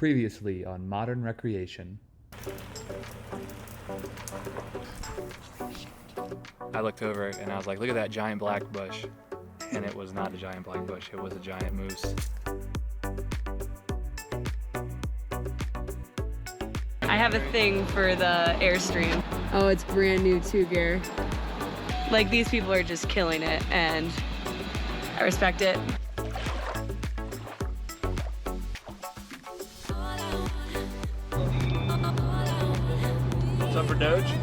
Previously on Modern Recreation. I looked over and I was like, look at that giant black bush. And it was not a giant black bush, it was a giant moose. I have a thing for the Airstream. Oh, it's brand new too, Gare. Like, these people are just killing it, and I respect it. What's up for Doge?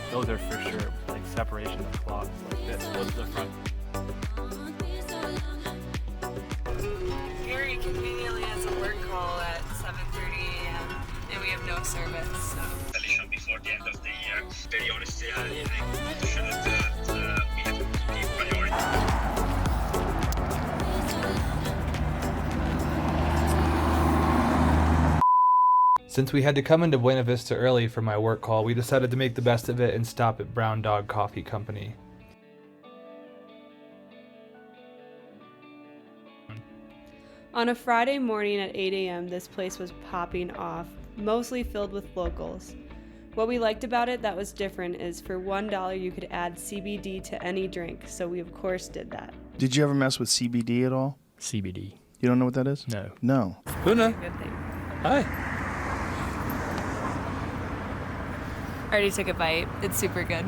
Those are for sure, like separation of cloths like this. What's the front? Gary conveniently has a work call at 7:30 a.m. and we have no service, so. Before the end of the year, very honestly, I should that we have to give priority. Since we had to come into Buena Vista early for my work call, we decided to make the best of it and stop at Brown Dog Coffee Company. On a Friday morning at 8 a.m., this place was popping off, mostly filled with locals. What we liked about it that was different is for $1 you could add CBD to any drink, so we of course did that. Did you ever mess with CBD at all? CBD. You don't know what that is? No. No. Una, Good thing. hi. I already took a bite. It's super good.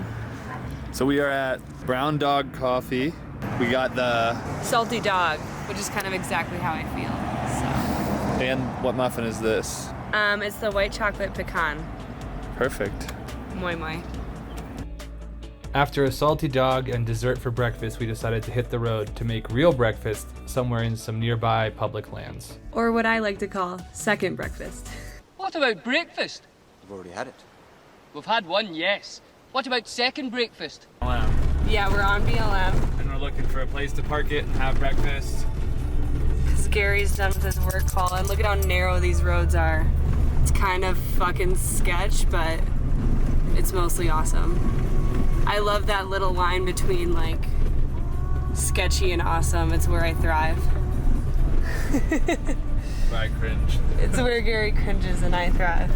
So we are at Brown Dog Coffee. We got the... Salty dog, which is kind of exactly how I feel, so. And what muffin is this? It's the white chocolate pecan. Perfect. Moi moi. After a salty dog and dessert for breakfast, we decided to hit the road to make real breakfast somewhere in some nearby public lands. Or what I like to call second breakfast. What about breakfast? We've already had it. We've had one, yes. What about second breakfast? Yeah, we're on BLM. And we're looking for a place to park it and have breakfast. Because Gary's done with his work call, and look at how narrow these roads are. It's kind of fucking sketch, but it's mostly awesome. I love that little line between like sketchy and awesome. It's where I thrive. I cringe. It's where Gary cringes and I thrive.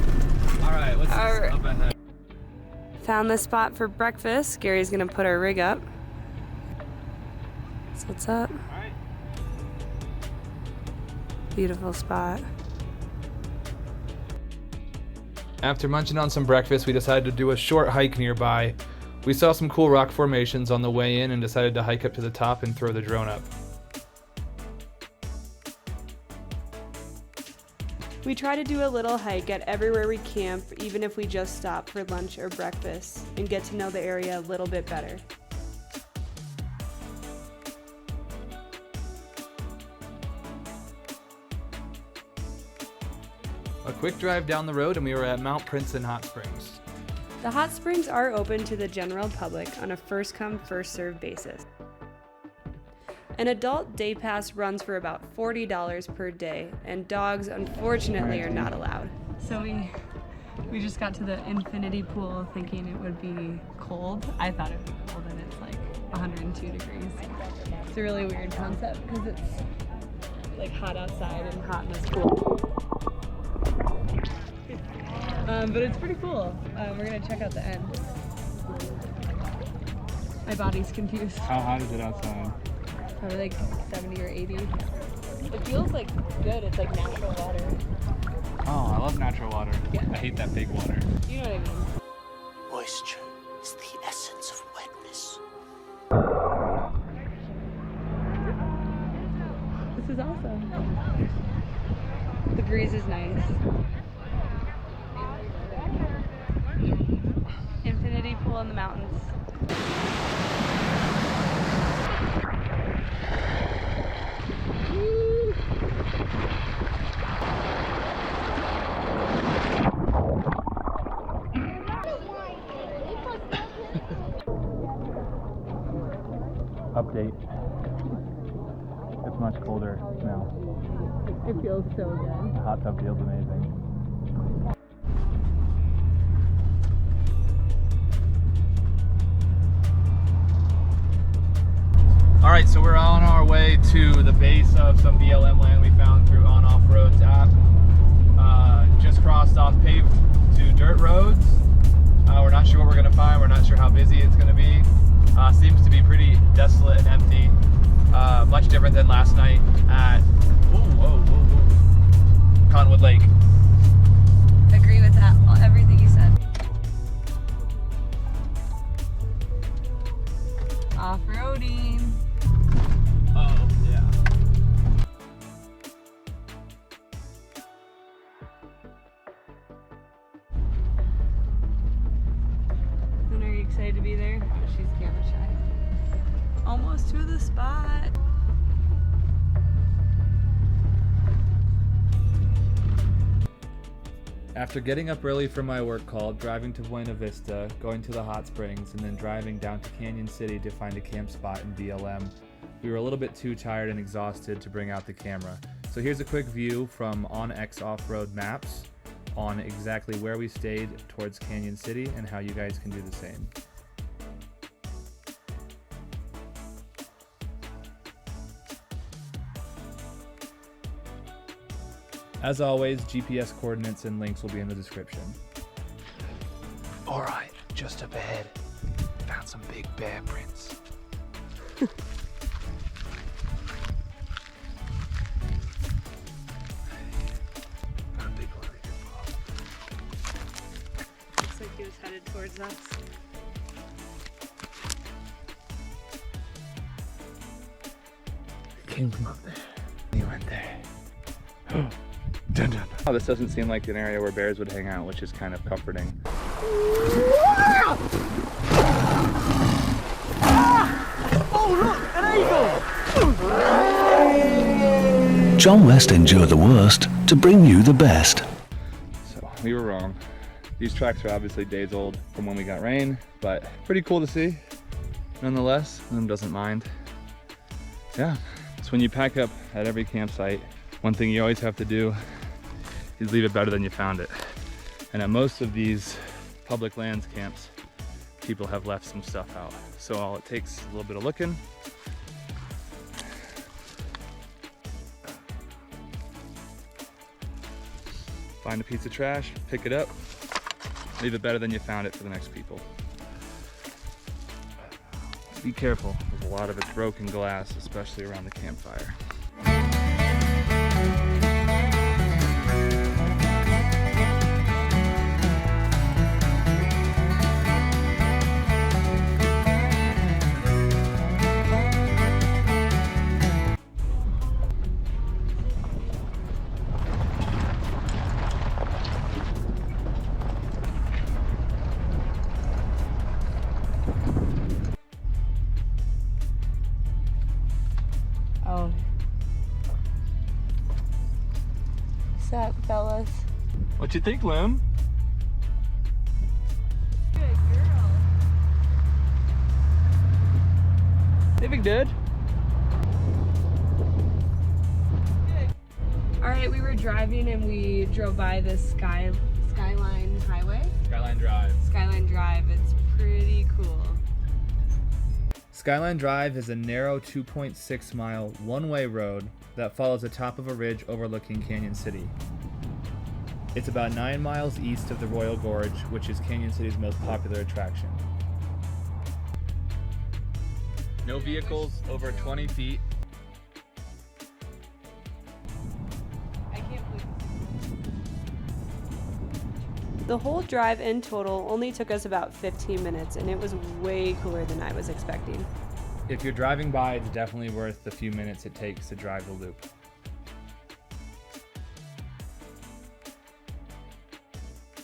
Alright, what's Alright. up ahead? Found this spot for breakfast. Gary's gonna put our rig up. So what's up? Beautiful spot. After munching on some breakfast, we decided to do a short hike nearby. We saw some cool rock formations on the way in and decided to hike up to the top and throw the drone up. We try to do a little hike at everywhere we camp, even if we just stop for lunch or breakfast, and get to know the area a little bit better. A quick drive down the road and we were at Mount Princeton Hot Springs. The hot springs are open to the general public on a first-come, first-served basis. An adult day pass runs for about $40 per day, and dogs unfortunately are not allowed. So we just got to the infinity pool thinking it would be cold. I thought it would be cold, and it's like 102 degrees. It's a really weird concept because it's like hot outside and hot in this pool. But it's pretty cool. We're gonna check out the end. My body's confused. How hot is it outside? Probably like 70 or 80. It feels like good. It's like natural water. Oh, I love natural water. Yeah. I hate that big water. You know what I mean? Moisture is the essence of wetness. This is awesome. The breeze is nice. Infinity pool in the mountains. Update. It's much colder now. It feels so good. The hot tub feels amazing. Alright, so we're on our way to the base of some BLM land we found through on OffRoading. busy it's going to be. Seems to be pretty desolate and empty. Much different than last night at Cottonwood Lake. Agree with that, everything you said. Off-roading. Oh, yeah. And are you excited to be there? Oh, she's camera shy. Almost to the spot. After getting up early for my work call, driving to Buena Vista, going to the hot springs, and then driving down to Cañon City to find a camp spot in BLM, we were a little bit too tired and exhausted to bring out the camera. So here's a quick view from OnX Off-Road Maps on exactly where we stayed towards Cañon City and how you guys can do the same. As always, GPS coordinates and links will be in the description. All right, just up ahead. Found some big bear prints. Got a big one right here. Looks like he was headed towards us. Came from up there. He went there. Dun, dun, dun. Oh, this doesn't seem like an area where bears would hang out, which is kind of comforting. John West endured the worst to bring you the best. So we were wrong. These tracks are obviously days old from when we got rain, but pretty cool to see. Nonetheless, Liam doesn't mind. Yeah, so when you pack up at every campsite, one thing you always have to do is leave it better than you found it. And at most of these public lands camps, people have left some stuff out. So all it takes is a little bit of looking. Find a piece of trash, pick it up, leave it better than you found it for the next people. Be careful, there's a lot of it's broken glass, especially around the campfire. Oh. What's up, fellas? What you think, Lim? Good girl. Living good. Alright, we were driving and we drove by this Skyline Highway. Skyline Drive. Skyline Drive. It's pretty cool. Skyline Drive is a narrow 2.6 mile one-way road that follows the top of a ridge overlooking Cañon City. It's about 9 miles east of the Royal Gorge, which is Cañon City's most popular attraction. No vehicles over 20 feet. I can't believe The whole drive in total only took us about 15 minutes, and it was way cooler than I was expecting. If you're driving by, it's definitely worth the few minutes it takes to drive the loop.